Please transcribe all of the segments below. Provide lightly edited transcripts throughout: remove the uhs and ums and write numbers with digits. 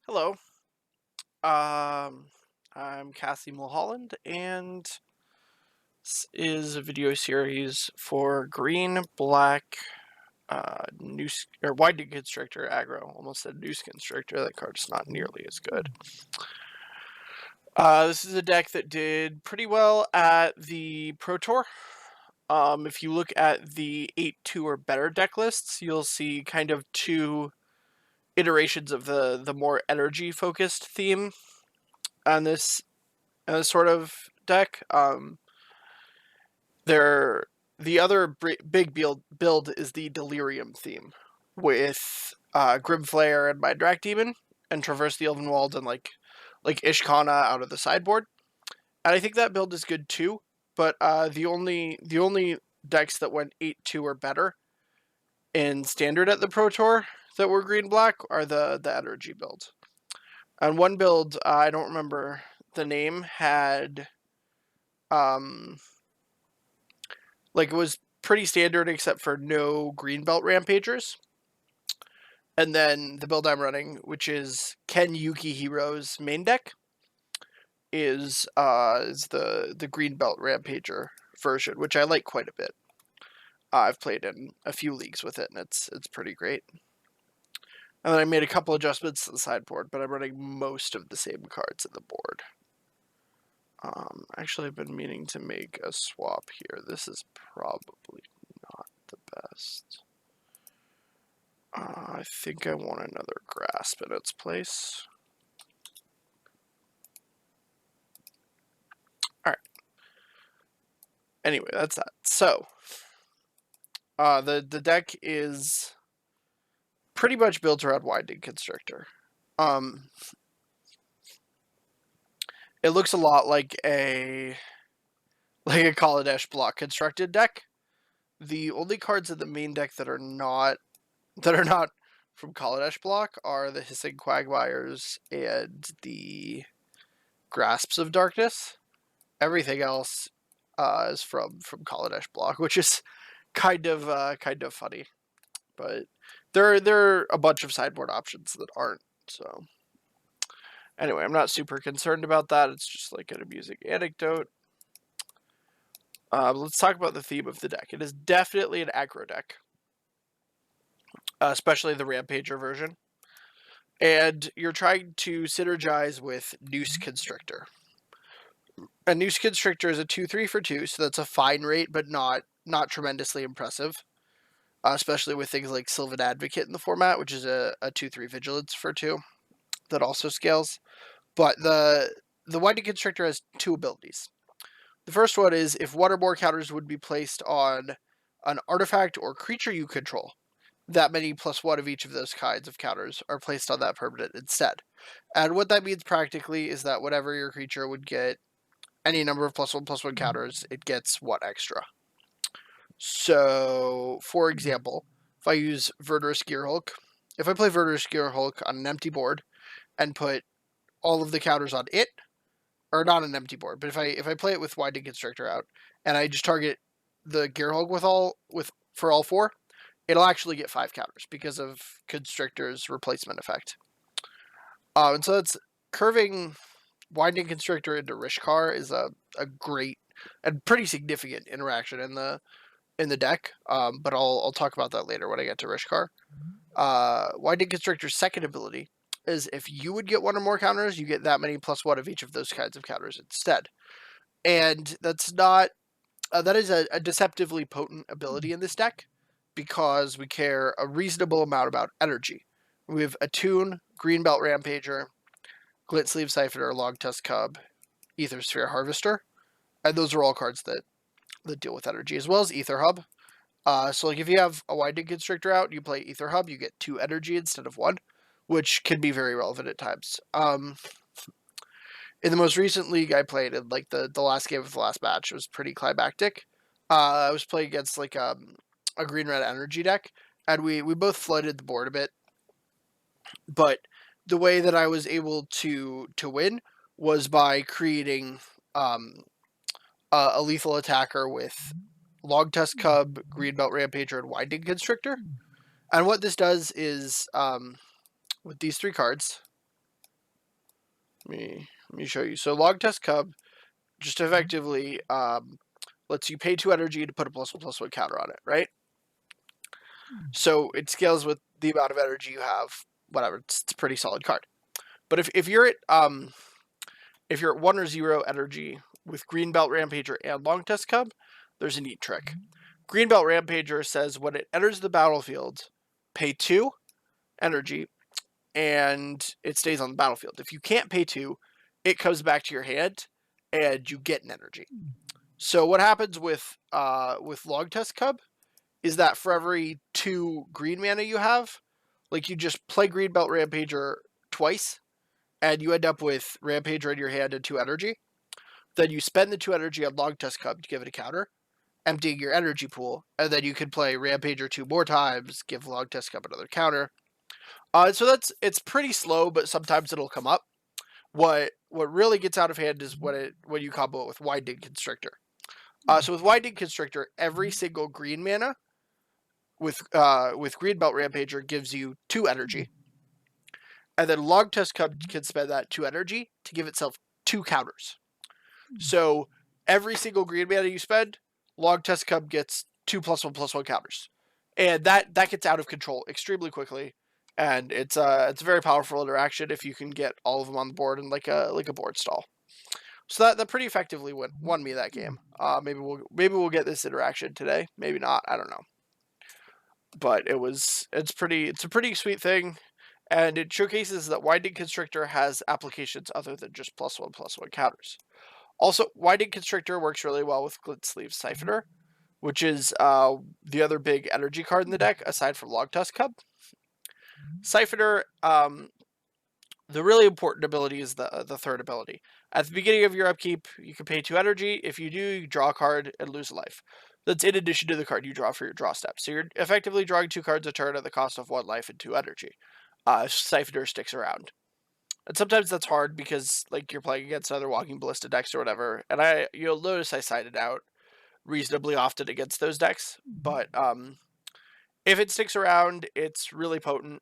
Hello. Um, I'm Cassie Mulholland, and this is a video series for green, black, Noose or Winding Constrictor aggro. Almost said Noose Constrictor. That card's not nearly as good. This is a deck that did pretty well at the Pro Tour. If you look at the 8-2 or better deck lists, you'll see kind of two iterations of the more energy focused theme on this sort of deck. The other big build is the Delirium theme with Grimflayer and Mindrak Demon and Traverse the Elven Wald and like Ishkana out of the sideboard. And I think that build is good too. But the only decks that went 8-2 or better in standard at the Pro Tour that were green black are the energy build. And one build, I don't remember the name, had it was pretty standard except for no Greenbelt Rampagers. And then the build I'm running, which is Ken Yuki Hero's main deck, is the Greenbelt Rampager version, which I like quite a bit. I've played in a few leagues with it, and it's pretty great. And then I made a couple adjustments to the sideboard, but I'm running most of the same cards in the board. Actually, I've been meaning to make a swap here. This is probably not the best. I think I want another grasp in its place. Alright. Anyway, that's that. So, the deck is pretty much built around Winding Constrictor. It looks a lot like a Kaladesh block constructed deck. The only cards in the main deck that are not from Kaladesh block are the Hissing Quagmires and the Grasps of Darkness. Everything else is from Kaladesh block, which is kind of funny. But there are a bunch of sideboard options that aren't. So anyway, I'm not super concerned about that. It's just like an amusing anecdote. Let's talk about the theme of the deck. It is definitely an aggro deck, especially the Rampager version. And you're trying to synergize with Noose Constrictor. A Noose Constrictor is a 2/3 for 2, so that's a fine rate, but not tremendously impressive. Especially with things like Sylvan Advocate in the format, which is a 2/3 Vigilance for 2 that also scales. But the Winding Constrictor has two abilities. The first one is if one or more counters would be placed on an artifact or creature you control, that many +1 of each of those kinds of counters are placed on that permanent instead. And what that means practically is that whenever your creature would get any number of +1/+1 counters, it gets 1 extra. So, for example, if I use Verdurous Gearhulk, if I play Verdurous Gearhulk on an empty board and put all of the counters on it, or not an empty board, but if I play it with Winding Constrictor out and I just target the Gearhulk for all 4, it'll actually get 5 counters because of Constrictor's replacement effect. And so that's curving Winding Constrictor into Rishkar is a great and pretty significant interaction in the deck. But I'll talk about that later when I get to Rishkar. Winding Constrictor's second ability is if you would get 1 or more counters, you get that many +1 of each of those kinds of counters instead. And that's not that is a deceptively potent ability in this deck because we care a reasonable amount about energy. We have Attune, Greenbelt Rampager, Glint Sleeve Siphoner, Long Tusk Cub, Ether Sphere Harvester, and those are all cards that deal with energy, as well as Ether Hub. So like if you have a Winding Constrictor out and you play Ether Hub, you get 2 energy instead of 1, which can be very relevant at times. In the most recent league I played, in like the last game of the last match, it was pretty climactic. I was playing against like a green-red energy deck, and we both flooded the board a bit. But the way that I was able to win was by creating a lethal attacker with Long Tusk Cub, Greenbelt Rampager, and Winding Constrictor. And what this does is, with these 3 cards, let me show you. So Log Test Cub just effectively lets you pay 2 energy to put a +1/+1 counter on it, right? So it scales with the amount of energy you have. Whatever, it's a pretty solid card. But if you're at 1 or 0 energy with Greenbelt Rampager and Long Test Cub, there's a neat trick. Greenbelt Rampager says when it enters the battlefield, pay 2 energy, and it stays on the battlefield. If you can't pay 2, it comes back to your hand, and you get an energy. So what happens with Long Test Cub is that for every 2 green mana you have, like you just play Greenbelt Rampager twice, and you end up with Rampager in your hand and 2 energy. Then you spend the 2 energy on Long Test Cub to give it a counter, emptying your energy pool, and then you can play Rampager 2 more times, give Long Test Cub another counter. So it's pretty slow, but sometimes it'll come up. What really gets out of hand is when you combo it with Winding Constrictor. So with Winding Constrictor, every single green mana with Greenbelt Rampager gives you 2 energy, and then Long Test Cub can spend that 2 energy to give itself 2 counters. So every single green mana you spend, Long Test Cub gets 2 +1/+1 counters, and that gets out of control extremely quickly. And it's a very powerful interaction if you can get all of them on the board in like a board stall. So that pretty effectively won me that game. Maybe we'll get this interaction today. Maybe not. I don't know. But it's a pretty sweet thing, and it showcases that Winding Constrictor has applications other than just +1/+1 counters. Also, Winding Constrictor works really well with Glint Sleeve Siphoner, which is the other big energy card in the deck aside from Long Tusk Cub. Siphoner, the really important ability is the third ability. At the beginning of your upkeep, you can pay 2 energy. If you do, you draw a card and lose a life. That's in addition to the card you draw for your draw step. So you're effectively drawing 2 cards a turn at the cost of 1 life and 2 energy. Siphoner sticks around. And sometimes that's hard because like you're playing against other Walking Ballista decks or whatever. And you'll notice I sided out reasonably often against those decks. But if it sticks around, it's really potent.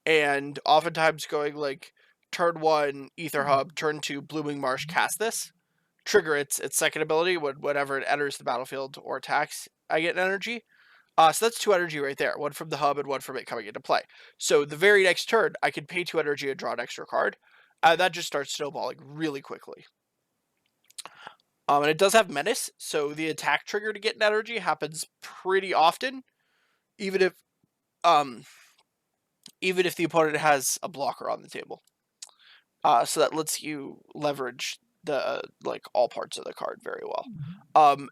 And oftentimes going like turn 1 Ether Hub, turn 2 Blooming Marsh, cast this, trigger its second ability whenever it enters the battlefield or attacks, I get an energy. So that's 2 energy right there, 1 from the hub and 1 from it coming into play. So the very next turn, I can pay 2 energy and draw an extra card. That just starts snowballing really quickly. And it does have Menace, so the attack trigger to get an energy happens pretty often, even if the opponent has a blocker on the table. So that lets you leverage the like all parts of the card very well.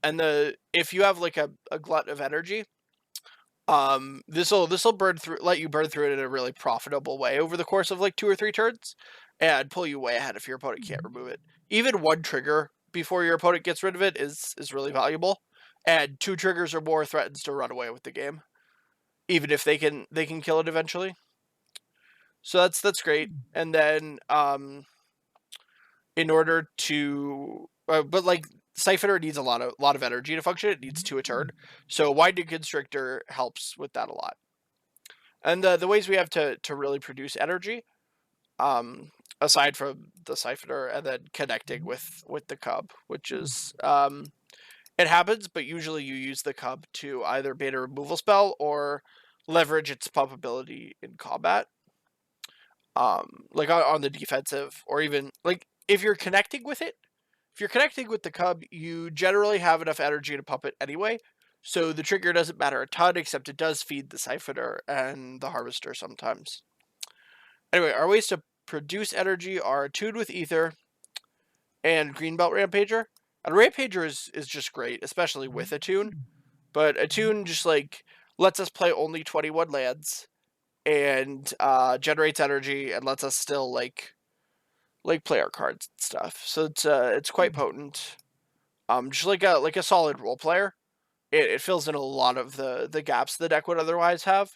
And if you have like a glut of energy, this'll let you burn through it in a really profitable way over the course of like 2 or 3 turns, and pull you way ahead if your opponent can't remove it. Even 1 trigger before your opponent gets rid of it is really valuable, and 2 triggers or more threatens to run away with the game, even if they can kill it eventually. So that's great. And then in order to but like Siphoner needs a lot of energy to function. It needs 2 a turn. So Winding Constrictor helps with that a lot. And the ways we have to really produce energy, aside from the Siphoner and then connecting with the Cub, which is it happens, but usually you use the Cub to either bait a removal spell or leverage its pump ability in combat. Like on the defensive, or even like if you're connecting with it. If you're connecting with the Cub, you generally have enough energy to pump it anyway, so the trigger doesn't matter a ton, except it does feed the Siphoner and the Harvester sometimes. Anyway, our ways to produce energy are Attune with Ether and Greenbelt Rampager. And Rampager is just great, especially with Attune. But Attune just like lets us play only 21 lands and generates energy and lets us still like play our cards and stuff. So it's quite potent. Just like a solid role player. It fills in a lot of the gaps the deck would otherwise have.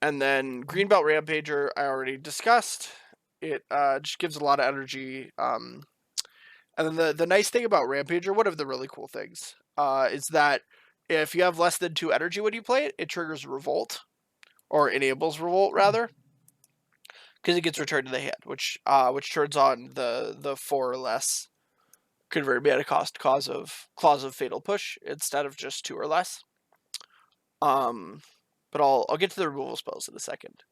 And then Greenbelt Rampager I already discussed. It just gives a lot of energy. And then the nice thing about Rampager, one of the really cool things, is that if you have less than 2 energy when you play it, it triggers Revolt, or enables Revolt rather. because it gets returned to the hand, which turns on the 4 or less converted mana cost clause of Fatal Push instead of just 2 or less. But I'll get to the removal spells in a second.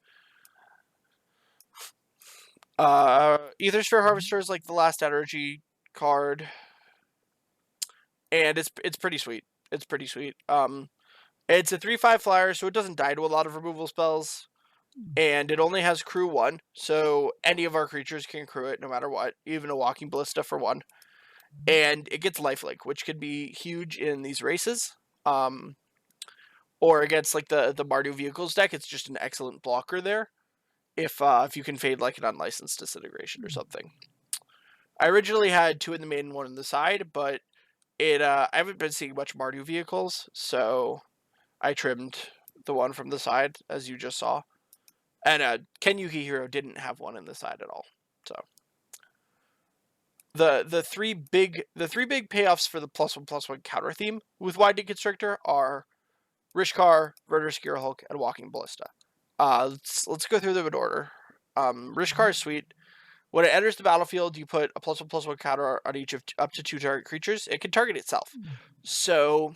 Aethersphere Harvester is like the last energy card, and it's pretty sweet. It's pretty sweet. It's a 3/5 flyer, so it doesn't die to a lot of removal spells, and it only has crew 1, so any of our creatures can crew it no matter what, even a Walking Ballista for 1. And it gets lifelink, which could be huge in these races. Or against like the Mardu Vehicles deck, it's just an excellent blocker there. If you can fade like an Unlicensed Disintegration or something. I originally had 2 in the main and 1 in the side, but I haven't been seeing much Mardu Vehicles, so I trimmed the one from the side, as you just saw. And Ken Yuki Hero didn't have one in the side at all. So the three big payoffs for the +1/+1 counter theme with Widening Constrictor are Rishkar, Verdurous Gearhulk, and Walking Ballista. Let's go through them in order. Rishkar is sweet. When it enters the battlefield, you put a +1/+1 counter on each of up to 2 target creatures. It can target itself. So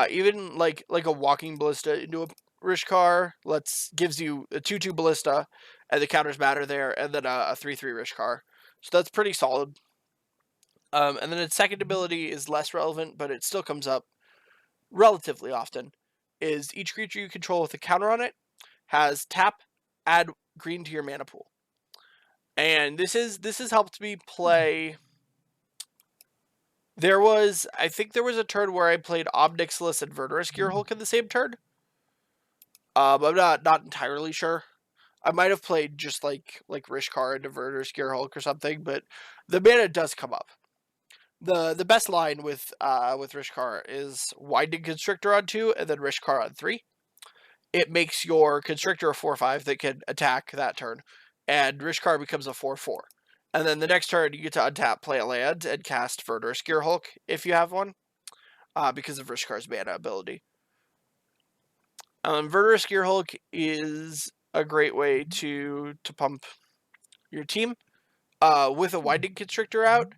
even like a Walking Ballista into a Rishkar gives you a 2/2 Ballista, and the counters matter there, and then a 3/3 Rishkar. So that's pretty solid. And then its second ability is less relevant, but it still comes up relatively often. Is each creature you control with a counter on it has tap, add green to your mana pool. And this has helped me play. I think there was a turn where I played Omnixilus and Verdurous Gearhulk in the same turn. I'm not entirely sure. I might have played just like Rishkar into Verdurous Gearhulk or something, but the mana does come up. The best line with Rishkar is Widening Constrictor on 2 and then Rishkar on 3. It makes your Constrictor a 4/5 that can attack that turn, and Rishkar becomes a 4/4. And then the next turn, you get to untap, play a land, and cast Verdurous Gearhulk if you have one, because of Rishkar's mana ability. Verdurous Gearhulk is a great way to pump your team. With a Widening Constrictor out,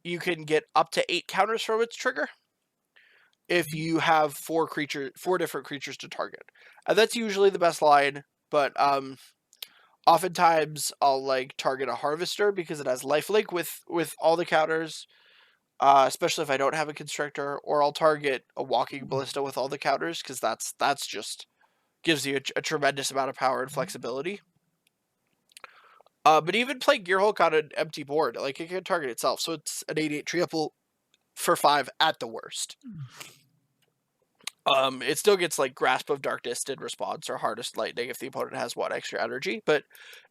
you can get up to 8 counters from its trigger if you have 4 different creatures to target. And that's usually the best line, but oftentimes I'll like target a Harvester because it has lifelink with all the counters, especially if I don't have a Constrictor, or I'll target a Walking Ballista with all the counters because that's just gives you a tremendous amount of power and flexibility. But even playing Gearhulk on an empty board, like it can target itself, so it's an 8/8 triple for 5 at the worst. It still gets like Grasp of Darkness in response or Hardest Lightning if the opponent has 1 extra energy, but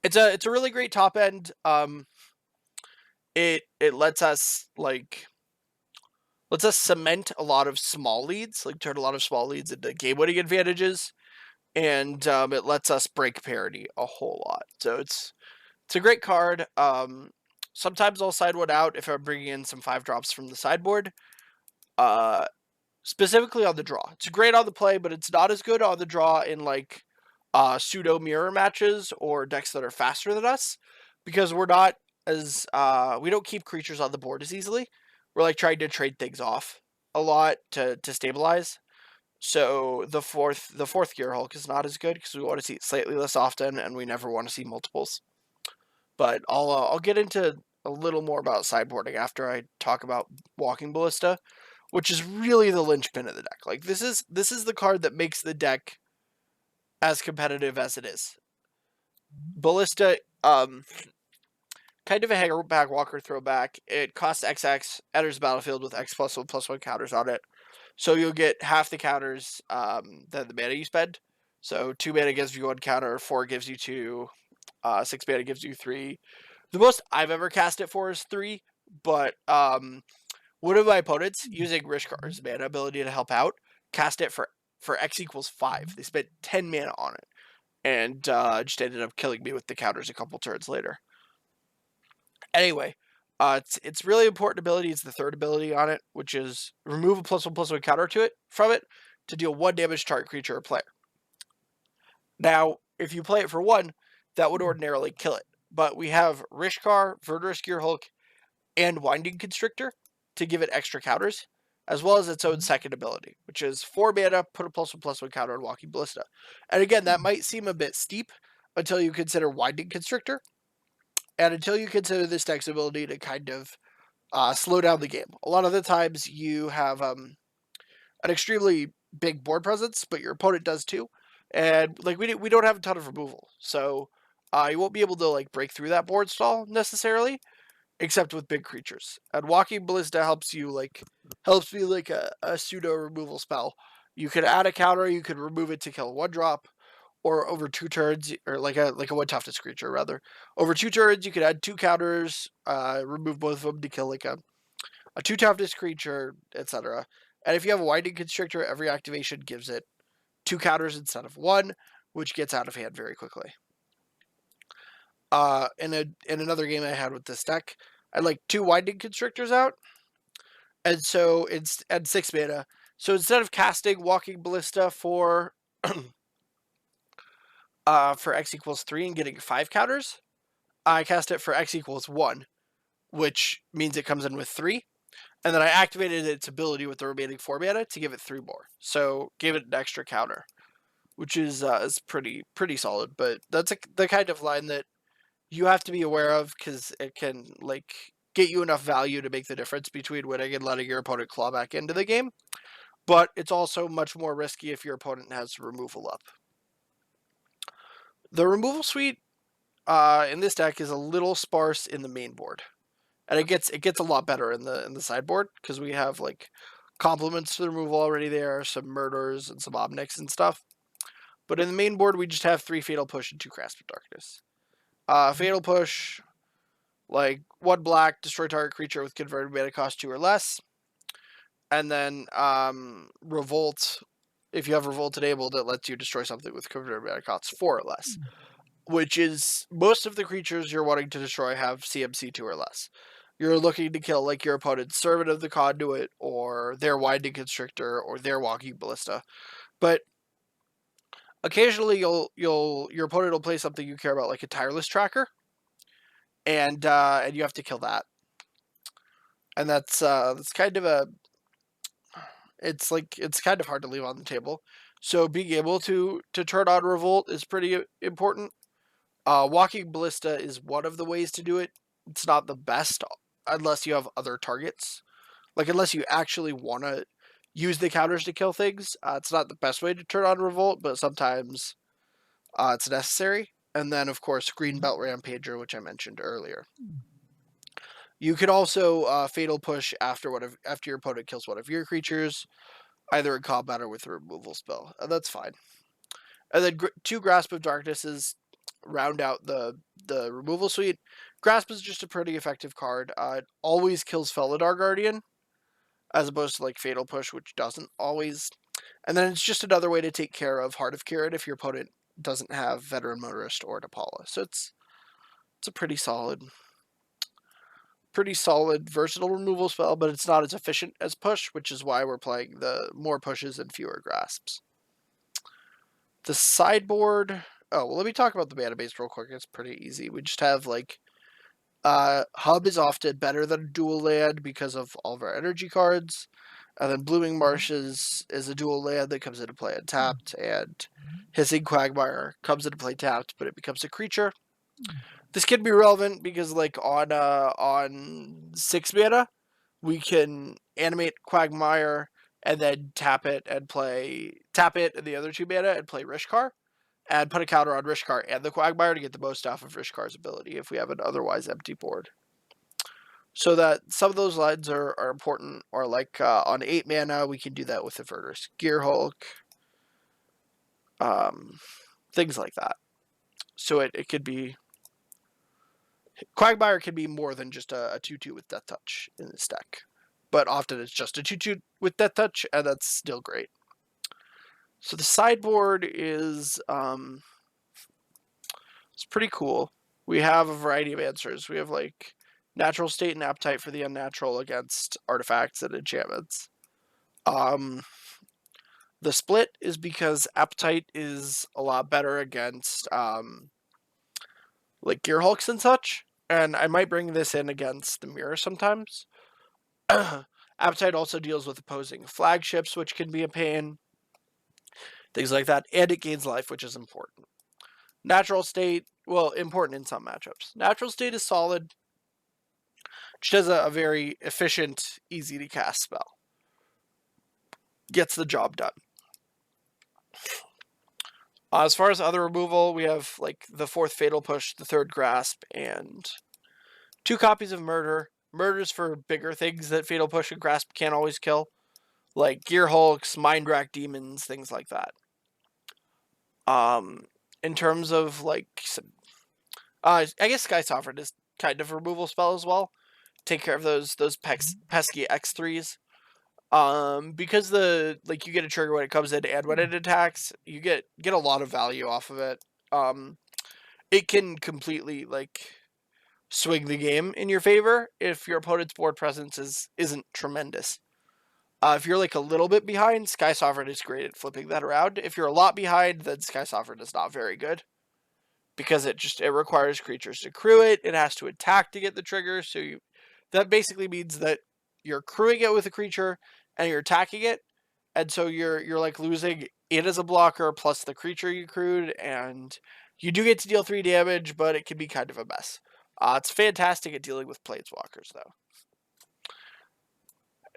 it's a really great top end. It lets us cement a lot of small leads, like turn a lot of small leads into game-winning advantages, and it lets us break parity a whole lot. So it's a great card. Sometimes I'll side one out if I'm bringing in some 5-drops from the sideboard. Specifically on the draw. It's great on the play, but it's not as good on the draw in like pseudo mirror matches or decks that are faster than us, because we're not as we don't keep creatures on the board as easily. We're like trying to trade things off a lot to stabilize. So the fourth Gearhulk is not as good because we want to see it slightly less often, and we never want to see multiples. But I'll get into a little more about sideboarding after I talk about Walking Ballista, which is really the linchpin of the deck. Like this is the card that makes the deck as competitive as it is. Ballista, kind of a hanger-back walker throwback. It costs XX, enters the battlefield with X +1/+1 counters on it. So you'll get half the counters than the mana you spend. So 2 mana gives you 1 counter, 4 gives you 2, 6 mana gives you 3. The most I've ever cast it for is 3, but one of my opponents, using Rishkar's mana ability to help out, cast it for X = 5. They spent 10 mana on it, and just ended up killing me with the counters a couple turns later. Anyway, its really important ability is the third ability on it, which is remove a +1/+1 counter from it to deal 1 damage to target creature or player. Now, if you play it for 1, that would ordinarily kill it. But we have Rishkar, Verdurous Gearhulk, and Winding Constrictor to give it extra counters, as well as its own second ability, which is 4 mana, put a +1/+1 counter on Walking Ballista. And again, that might seem a bit steep until you consider Winding Constrictor, and until you consider this deck's ability to kind of slow down the game. A lot of the times you have an extremely big board presence, but your opponent does too, and like we don't have a ton of removal, so you won't be able to like break through that board stall necessarily, except with big creatures. And Walking Ballista helps be like a pseudo removal spell. You could add a counter, you could remove it to kill a 1-drop, or over 2 turns, or like a 1 toughness creature rather. Over 2 turns, you could add 2 counters, remove both of them to kill like a 2 toughness creature, etc. And if you have a Winding Constrictor, every activation gives it 2 counters instead of 1, which gets out of hand very quickly. In another game I had with this deck, I had like 2 Winding Constrictors out, and so it's at 6 mana. So instead of casting Walking Ballista for X=3 and getting 5 counters, I cast it for X=1, which means it comes in with 3. And then I activated its ability with the remaining 4 mana to give it 3 more. So gave it an extra counter, which is pretty solid. But that's the kind of line that you have to be aware of, because it can like get you enough value to make the difference between winning and letting your opponent claw back into the game. But it's also much more risky if your opponent has removal up. The removal suite in this deck is a little sparse in the main board, and it gets a lot better in the sideboard, because we have like complements to the removal already there, some murders and some Omnics and stuff. But in the main board, we just have 3 Fatal Push and 2 Grasp of Darkness. Fatal Push, like 1 black, destroy target creature with converted mana cost 2 or less. And then Revolt, if you have Revolt enabled, it lets you destroy something with converted mana cost 4 or less. Which is, most of the creatures you're wanting to destroy have CMC 2 or less. You're looking to kill like your opponent's Servant of the Conduit, or their Winding Constrictor, or their Walking Ballista. But occasionally your opponent will play something you care about, like a Tireless Tracker, and you have to kill that. And that's kind of it's kind of hard to leave on the table. So being able to turn on Revolt is pretty important. Walking Ballista is one of the ways to do it. It's not the best unless you have other targets. Like, unless you actually want to use the counters to kill things, it's not the best way to turn on Revolt, but sometimes it's necessary. And then, of course, Greenbelt Rampager, which I mentioned earlier. You could also Fatal Push after your opponent kills one of your creatures, either in combat or with a removal spell. And that's fine. And then 2 Grasp of Darknesses round out the removal suite. Grasp is just a pretty effective card. It always kills Felidar Guardian, as opposed to like Fatal Push, which doesn't always. And then it's just another way to take care of Heart of Kirin if your opponent doesn't have Veteran Motorist or Napala. So it's a pretty solid, versatile removal spell, but it's not as efficient as Push, which is why we're playing the more pushes and fewer grasps. The sideboard. Oh, well, let me talk about the mana base real quick. It's pretty easy. We just have like Hub is often better than dual land because of all of our energy cards. And then Blooming Marshes is a dual land that comes into play untapped, and Hissing Quagmire comes into play tapped, but it becomes a creature. This can be relevant because, like, on 6 mana, we can animate Quagmire and then tap it and the other 2 mana and play Rishkar, and put a counter on Rishkar and the Quagmire to get the most off of Rishkar's ability if we have an otherwise empty board. So that some of those lines are important, or like on 8 mana, we can do that with the Verdurous Gearhulk, things like that. So it could be, Quagmire can be more than just a 2/2 with Death Touch in this deck, but often it's just a 2/2 with Death Touch, and that's still great. So the sideboard is it's pretty cool. We have a variety of answers. We have like Natural State and Appetite for the unnatural against artifacts and enchantments. The split is because Appetite is a lot better against like Gear Hulks and such. And I might bring this in against the mirror sometimes. Appetite also deals with opposing flagships, which can be a pain. Things like that. And it gains life, which is important. Natural State, well, important in some matchups. Natural State is solid. Which does a very efficient, easy to cast spell. Gets the job done. As far as other removal, we have like the 4th Fatal Push, the 3rd Grasp, and 2 copies of Murder. Murder's for bigger things that Fatal Push and Grasp can't always kill, like Gear Hulks, Mind Rack Demons, things like that. In terms of like, I guess Sky Sovereign is kind of a removal spell as well. Take care of those pesky X3s. Because you get a trigger when it comes in and when it attacks, you get a lot of value off of it. It can completely swing the game in your favor if your opponent's board presence isn't tremendous. If you're a little bit behind, Sky Sovereign is great at flipping that around. If you're a lot behind, then Sky Sovereign is not very good. Because it requires creatures to crew it. It has to attack to get the trigger. So that basically means that you're crewing it with a creature and you're attacking it, and so you're losing it as a blocker plus the creature you crewed, and you do get to deal 3 damage, but it can be kind of a mess. It's fantastic at dealing with Planeswalkers, though.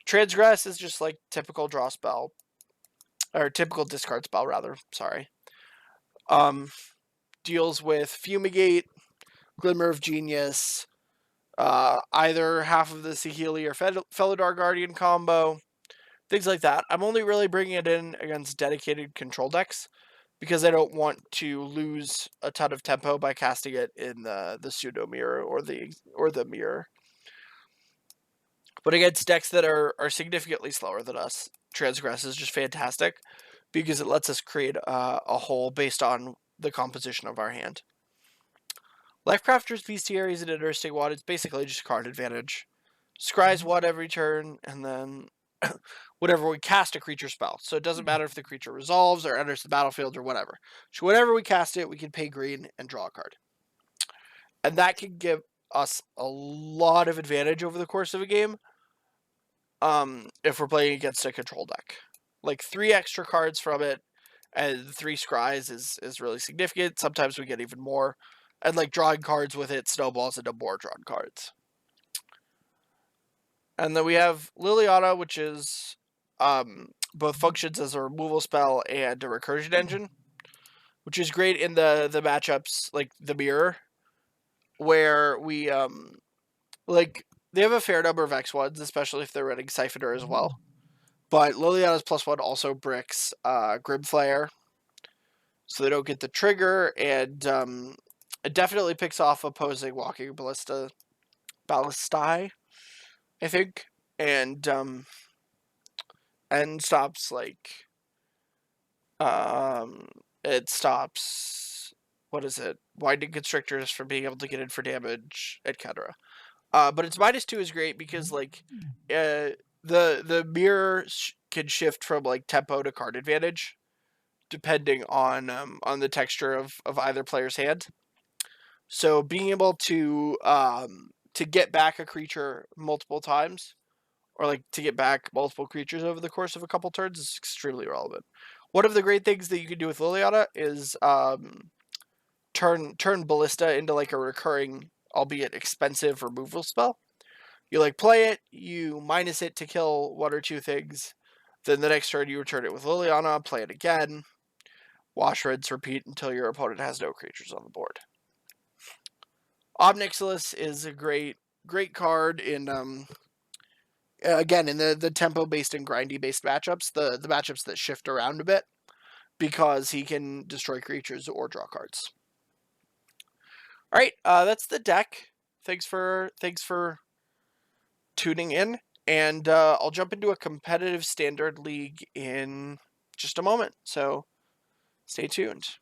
Transgress is just typical draw spell, or typical discard spell rather. Sorry. Deals with Fumigate, Glimmer of Genius, either half of the Saheeli or Felidar Guardian combo, things like that. I'm only really bringing it in against dedicated control decks because I don't want to lose a ton of tempo by casting it in the pseudo mirror or the mirror. But against decks that are significantly slower than us, Transgress is just fantastic because it lets us create a hole based on the composition of our hand. Lifecrafter's Bestiary is an interesting one. It's basically just card advantage. Scry's 1 every turn, and then whenever we cast a creature spell. So it doesn't matter if the creature resolves or enters the battlefield or whatever. So whenever we cast it, we can pay green and draw a card. And that can give us a lot of advantage over the course of a game if we're playing against a control deck. 3 extra cards from it and 3 scries is really significant. Sometimes we get even more. And drawing cards with it snowballs into more drawn cards. And then we have Liliana, which is both functions as a removal spell and a recursion engine, which is great in the matchups like the mirror, where we they have a fair number of X1s, especially if they're running Siphoner as well. But Liliana's +1 also bricks Grimflayer, so they don't get the trigger, and it definitely picks off opposing Walking Ballistae, I think, and stops it stops Winding Constrictors from being able to get in for damage, etc. But its -2 is great because the mirror can shift from tempo to card advantage depending on the texture of either player's hand. So being able to get back a creature multiple times, or to get back multiple creatures over the course of a couple turns, is extremely relevant. One of the great things that you can do with Liliana is turn Ballista into a recurring, albeit expensive, removal spell. You play it, you minus it to kill 1 or 2 things, then the next turn you return it with Liliana, play it again, wash, rinse, repeat until your opponent has no creatures on the board. Obnixilis is a great card in again, in the tempo-based and grindy-based matchups, the matchups that shift around a bit, because he can destroy creatures or draw cards. All right, that's the deck. Thanks for tuning in, and I'll jump into a competitive standard league in just a moment, so stay tuned.